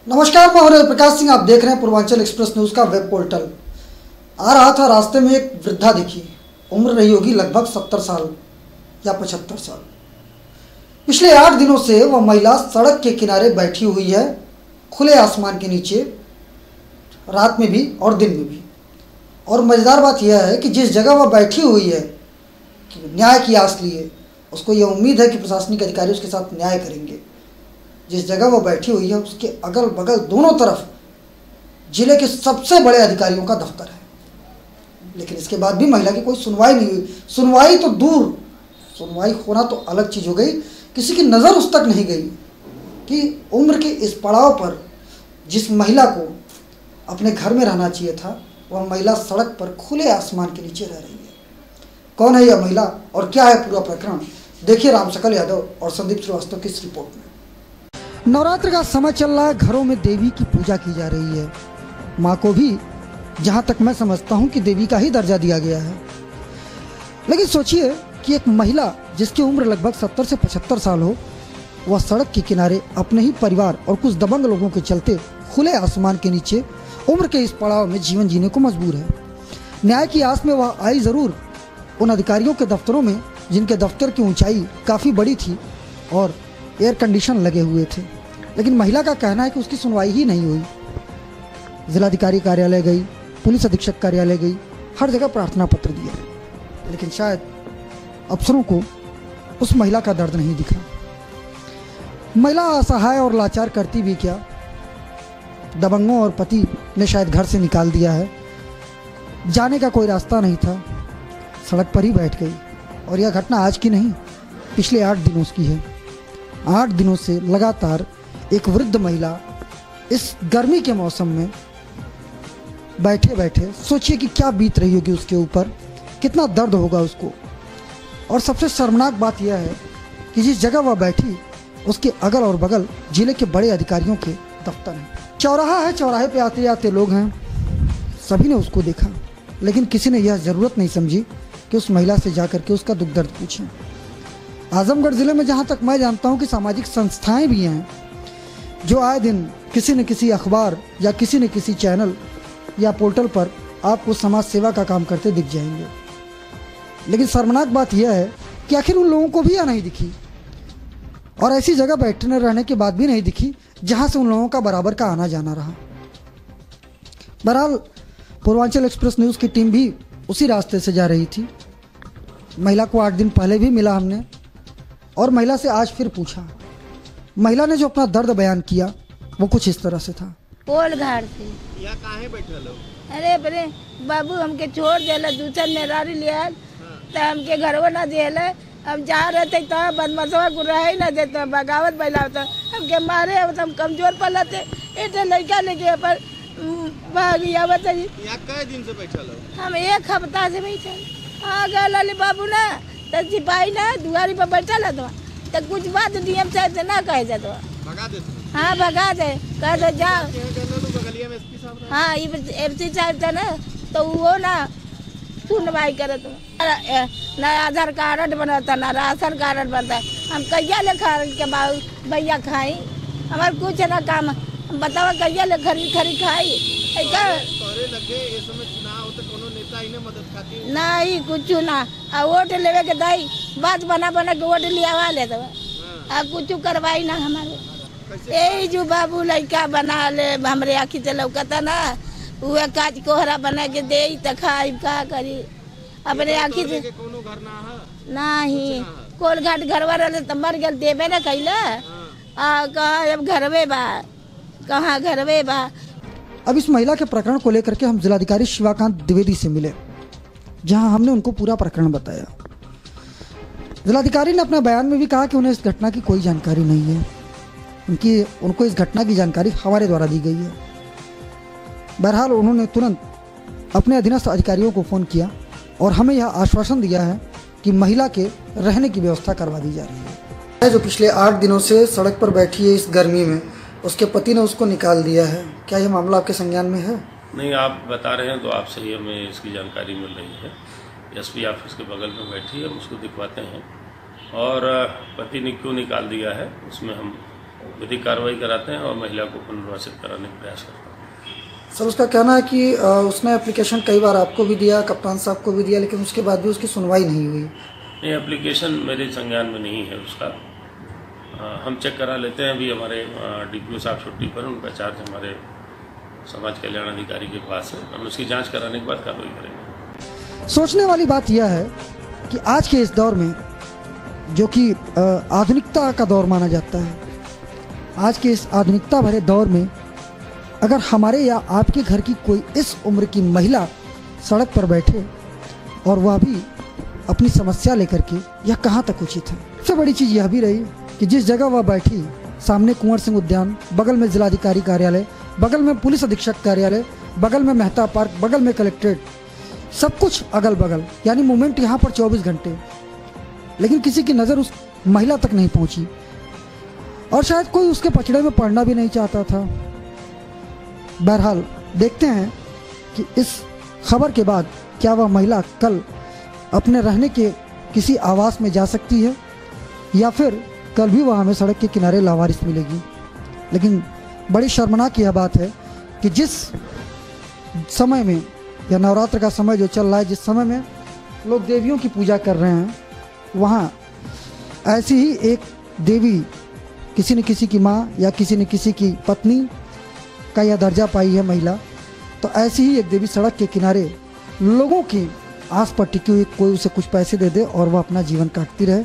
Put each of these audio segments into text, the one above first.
नमस्कार, मैं हूं प्रकाश सिंह। आप देख रहे हैं पूर्वांचल एक्सप्रेस न्यूज़ का वेब पोर्टल। आ रहा था, रास्ते में एक वृद्धा दिखी। उम्र रही होगी लगभग 70 साल या 75 साल। पिछले 8 दिनों से वह महिला सड़क के किनारे बैठी हुई है, खुले आसमान के नीचे, रात में भी और दिन में भी। और मज़ेदार बात यह है कि जिस जगह वह बैठी हुई है, न्याय की आस लिए, उसको यह उम्मीद है कि प्रशासनिक अधिकारी उसके साथ न्याय करेंगे। जिस जगह वो बैठी हुई है उसके अगल बगल दोनों तरफ जिले के सबसे बड़े अधिकारियों का दफ्तर है, लेकिन इसके बाद भी महिला की कोई सुनवाई नहीं हुई। सुनवाई तो दूर, सुनवाई होना तो अलग चीज़ हो गई, किसी की नज़र उस तक नहीं गई कि उम्र के इस पड़ाव पर जिस महिला को अपने घर में रहना चाहिए था, वह महिला सड़क पर खुले आसमान के नीचे रह रही है। कौन है यह महिला और क्या है पूरा प्रकरण, देखिए रामशक्ल यादव और संदीप श्रीवास्तव की इस रिपोर्ट में। नवरात्र का समय चल रहा है, घरों में देवी की पूजा की जा रही है। माँ को भी, जहाँ तक मैं समझता हूँ, कि देवी का ही दर्जा दिया गया है। लेकिन सोचिए कि एक महिला जिसकी उम्र लगभग 70 से 75 साल हो, वह सड़क के किनारे अपने ही परिवार और कुछ दबंग लोगों के चलते खुले आसमान के नीचे उम्र के इस पड़ाव में जीवन जीने को मजबूर है। न्याय की आस में वह आई ज़रूर उन अधिकारियों के दफ्तरों में जिनके दफ्तर की ऊंचाई काफ़ी बड़ी थी और एयर कंडीशन लगे हुए थे, लेकिन महिला का कहना है कि उसकी सुनवाई ही नहीं हुई। जिलाधिकारी कार्यालय गई, पुलिस अधीक्षक कार्यालय गई, हर जगह प्रार्थना पत्र दिया, लेकिन शायद अफसरों को उस महिला का दर्द नहीं दिखा। महिला असहाय और लाचार करती भी क्या, दबंगों और पति ने शायद घर से निकाल दिया है, जाने का कोई रास्ता नहीं था, सड़क पर ही बैठ गई। और यह घटना आज की नहीं, पिछले 8 दिनों की है। 8 दिनों से लगातार एक वृद्ध महिला इस गर्मी के मौसम में बैठे बैठे, सोचिए कि क्या बीत रही होगी उसके ऊपर, कितना दर्द होगा उसको। और सबसे शर्मनाक बात यह है कि जिस जगह वह बैठी उसके अगल और बगल जिले के बड़े अधिकारियों के दफ्तर हैं। चौराहा है, चौराहे पे आते आते लोग हैं, सभी ने उसको देखा, लेकिन किसी ने यह ज़रूरत नहीं समझी कि उस महिला से जाकर के उसका दुख दर्द पूछें। आजमगढ़ ज़िले में जहाँ तक मैं जानता हूँ कि सामाजिक संस्थाएं भी हैं जो आए दिन किसी न किसी अखबार या किसी न किसी चैनल या पोर्टल पर आपको समाज सेवा का काम करते दिख जाएंगे। लेकिन शर्मनाक बात यह है कि आखिर उन लोगों को भी यह नहीं दिखी, और ऐसी जगह बैठने रहने के बाद भी नहीं दिखी जहाँ से उन लोगों का बराबर का आना जाना रहा। बहरहाल पूर्वांचल एक्सप्रेस न्यूज़ की टीम भी उसी रास्ते से जा रही थी। महिला को 8 दिन पहले भी मिला हमने, और महिला से आज फिर पूछा। महिला ने जो अपना दर्द बयान किया वो कुछ इस तरह से था। पोल घाट से यहाँ काहे बैठल हो? अरे बरे बाबू हमके छोड़ देला, दूसर मेहरारी लिया तो हमके घरवा ना दिला। हम जा रहे थे तो बदमाशवा को रह ही ना देते, बगावत बैलावता, हमके मारे। अब हम कमजोर पड़े थे, इतने लड़का लेके पर भागी। बताइए यहाँ कई दिन से बैठल हो? हम 1 हफ्ता से बैठे। हाँ गए बाबू ना तो सिपाही ना दुआरी पर बैठा तो कुछ बात डीएम साहब से ना कहे जाते, भगा देते। हाँ भगा दे, कह दो जाओ। बगलिया में एसपी साहब, हाँ एसपी साहब था ना, तो वो ना सुनवाई करे तो ना आधार कार्ड बनता ना राशन कार्ड बनता। हम कहिया ले के बाबू भैया खाई, हमारे कुछ ना काम। हम बताओ कहिया ले खरी खाई नहीं कुछ ना। वोट लेवे के दाई बात बना बना के वोट लिया ले तो कुछ करवाई ना हमारे। यही जो बाबू लड़का बना ले हमरे आखी से लौकता ना, वह काज कोहरा बना के दे तो खाई का करी अपने आखी से। नहीं कोलघाट घरवा रहे तो मर गए, देवे ना कैला। कहाँ अब घरवे बा, कहाँ घरवे बा। अब इस महिला के प्रकरण को लेकर के हम जिलाधिकारी शिवाकांत द्विवेदी से मिले, जहां हमने उनको पूरा प्रकरण बताया। जिलाधिकारी ने अपने बयान में भी कहा कि उन्हें इस घटना की कोई जानकारी नहीं है, उनको इस घटना की जानकारी हमारे द्वारा दी गई है। बहरहाल उन्होंने तुरंत अपने अधीनस्थ अधिकारियों को फ़ोन किया और हमें यह आश्वासन दिया है कि महिला के रहने की व्यवस्था करवा दी जा रही है। जो पिछले 8 दिनों से सड़क पर बैठी है इस गर्मी में, उसके पति ने उसको निकाल दिया है। क्या यह मामला आपके संज्ञान में है? नहीं, आप बता रहे हैं तो आपसे ही हमें इसकी जानकारी मिल रही है। एसपी ऑफिस के बगल में बैठी है, हम उसको दिखवाते हैं। और पति ने क्यों निकाल दिया है उसमें हम विधिक कार्रवाई कराते हैं और महिला को पुनर्वासित कराने का प्रयास करते हैं। सर उसका कहना है कि उसने एप्लीकेशन कई बार आपको भी दिया, कप्तान साहब को भी दिया, लेकिन उसके बाद भी उसकी सुनवाई नहीं हुई। नहीं, एप्लीकेशन मेरे संज्ञान में नहीं है उसका। हम चेक करा लेते हैं। अभी हमारे DPO साहब छुट्टी पर, उनका चार्ज हमारे समाज कल्याण अधिकारी के पास है। हम उसकी जांच कराने के बाद कार्रवाई करेंगे। सोचने वाली बात यह है कि आज के इस दौर में, जो कि आधुनिकता का दौर माना जाता है, आज के इस आधुनिकता भरे दौर में अगर हमारे या आपके घर की कोई इस उम्र की महिला सड़क पर बैठे और वह भी अपनी समस्या लेकर के, यह कहाँ तक उचित है। सबसे बड़ी चीज़ यह भी रही कि जिस जगह वह बैठी, सामने कुंवर सिंह उद्यान, बगल में जिलाधिकारी कार्यालय, बगल में पुलिस अधीक्षक कार्यालय, बगल में मेहता पार्क, बगल में कलेक्ट्रेट, सब कुछ अगल बगल, यानी मूवमेंट यहाँ पर 24 घंटे, लेकिन किसी की नज़र उस महिला तक नहीं पहुँची और शायद कोई उसके पचड़े में पड़ना भी नहीं चाहता था। बहरहाल देखते हैं कि इस खबर के बाद क्या वह महिला कल अपने रहने के किसी आवास में जा सकती है या फिर कल भी वह हमें सड़क के किनारे लावारिस मिलेगी। लेकिन बड़ी शर्मनाक यह बात है कि जिस समय में, या नवरात्र का समय जो चल रहा है, जिस समय में लोग देवियों की पूजा कर रहे हैं, वहाँ ऐसी ही एक देवी, किसी न किसी की माँ या किसी न किसी की पत्नी का यह दर्जा पाई है महिला, तो ऐसी ही एक देवी सड़क के किनारे लोगों की आस पर टिकी हुई, कोई उसे कुछ पैसे दे दे और वह अपना जीवन काटती रहे।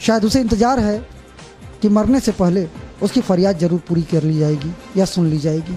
शायद उसे इंतज़ार है कि मरने से पहले उसकी फरियाद जरूर पूरी कर ली जाएगी या सुन ली जाएगी।